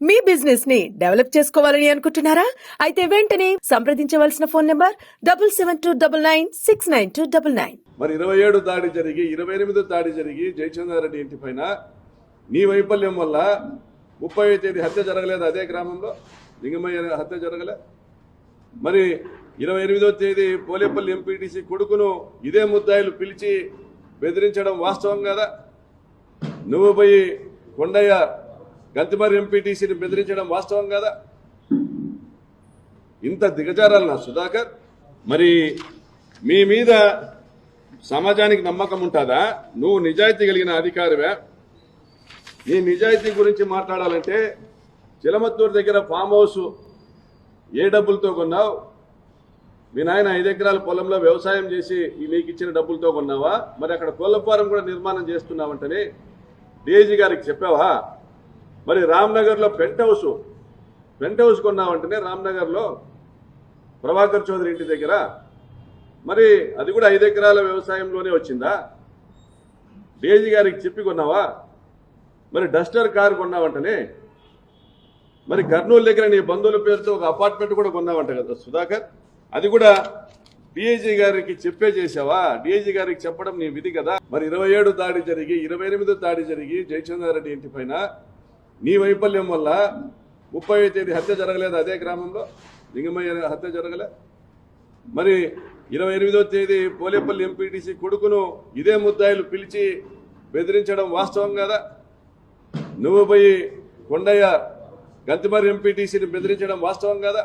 మీ business ని develop చేసుకోవాలని అనుకుంటున్నారా? అయితే వెంటనే సంప్రదించవలసిన ఫోన్ నంబర్ 7729969299. మరి 27 దాడి జరిగి 28 దాడి జరిగి జయచంద్రారెడ్డి ఇంటి పైన నీ వైఫల్యం వల్ల 30వ తేదీ హత్య జరగలేదు. అదే గ్రామంలో లింగమయ్య హత్య జరగలే. మరి 28వ తేదీ పోలేపల్లి ఎంపీటీసీ కొడుకును ఇదే ముద్దాయిలు పిలిచి బెదిరించడం వాస్తవం కదా? నువ్వు పోయి కొండయ్య గంతిమరి ఎంపీటీసీని బెదిరించడం వాస్తవం కదా? ఇంత దిగజారాలనా సుధాకర్? మరి మీ మీద సమాజానికి నమ్మకం ఉంటుందా? నువ్వు నిజాయితీ కలిగిన అధికారివే. నీ నిజాయితీ గురించి మాట్లాడాలంటే చిలమత్తూరు దగ్గర ఫామ్ హౌస్ ఏ డబ్బులతో కొన్నావు? మీ నాయన 5 ఎకరాల పొలంలో వ్యవసాయం చేసి నీకు ఇచ్చిన డబ్బులతో కొన్నావా? మరి అక్కడ కోళ్ల ఫారం కూడా నిర్మాణం చేస్తున్నావంటని డీఐజీ గారికి చెప్పావా? మరి రామ్నగర్లో పెంట్ హౌస్ కొన్నావంటనే రామ్నగర్లో ప్రభాకర్ చౌదరి ఇంటి దగ్గర. మరి అది కూడా 5 ఎకరాల వ్యవసాయంలోనే వచ్చిందా? డీఐజీ గారికి చెప్పి కొన్నావా? మరి డస్టర్ కారు కొన్నావంటనే. మరి కర్నూలు దగ్గర నీ బంధువుల పేరుతో ఒక అపార్ట్మెంట్ కూడా కొన్నావంట కదా సుధాకర్? అది కూడా డీఐజీ గారికి చెప్పే చేసావా? డీఐజీ గారికి చెప్పడం నీ విధి కదా? మరి 27 దాడి జరిగి 28 దాడి జరిగి జయచంద్రారెడ్డి ఇంటి పైన నీ వైఫల్యం వల్ల 30వ తేదీ హత్య జరగలేదు. అదే గ్రామంలో లింగమయ్య హత్య జరగలే. మరి 28వ తేదీ పోలేపల్లి ఎంపీటీసీ కొడుకును ఇదే ముద్దాయిలు పిలిచి బెదిరించడం వాస్తవం కదా? నువ్వు పోయి కొండయ్య గంతిమరి ఎంపీటీసీని బెదిరించడం వాస్తవం కదా?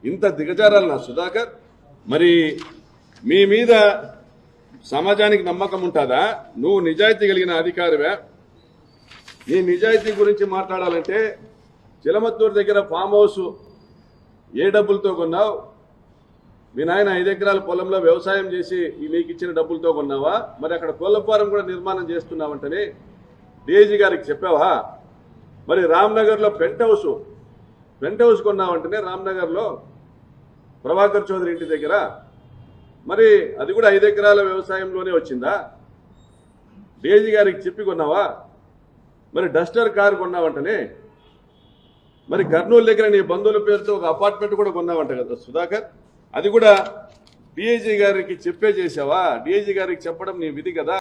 ఇంత దిగజారాలనా సుధాకర్? మరి మీ మీద సమాజానికి నమ్మకం ఉంటుందా? నువ్వు నిజాయితీ కలిగిన అధికారివే. నీ నిజాయితీ గురించి మాట్లాడాలంటే చిలమత్తూరు దగ్గర ఫామ్ హౌస్ ఏ డబ్బులతో కొన్నావు? మీ నాయన 5 ఎకరాల పొలంలో వ్యవసాయం చేసి నీకు ఇచ్చిన డబ్బులతో కొన్నావా? మరి అక్కడ కోళ్ల ఫారం కూడా నిర్మాణం చేస్తున్నావంటని డీఐజీ గారికి చెప్పావా? మరి రామ్నగర్లో పెంట్ హౌస్ కొన్నావంటనే రామ్నగర్లో ప్రభాకర్ చౌదరి ఇంటి దగ్గర. మరి అది కూడా 5 ఎకరాల వ్యవసాయంలోనే వచ్చిందా? డీఐజీ గారికి చెప్పి కొన్నావా? మరి డస్టర్ కారు కొన్నావంటనే. మరి కర్నూలు దగ్గర నీ బంధువుల పేరుతో ఒక అపార్ట్మెంట్ కూడా కొన్నావంట కదా సుధాకర్? అది కూడా డీఐజీ గారికి చెప్పే చేసావా? డీఐజీ గారికి చెప్పడం నీ విధి కదా?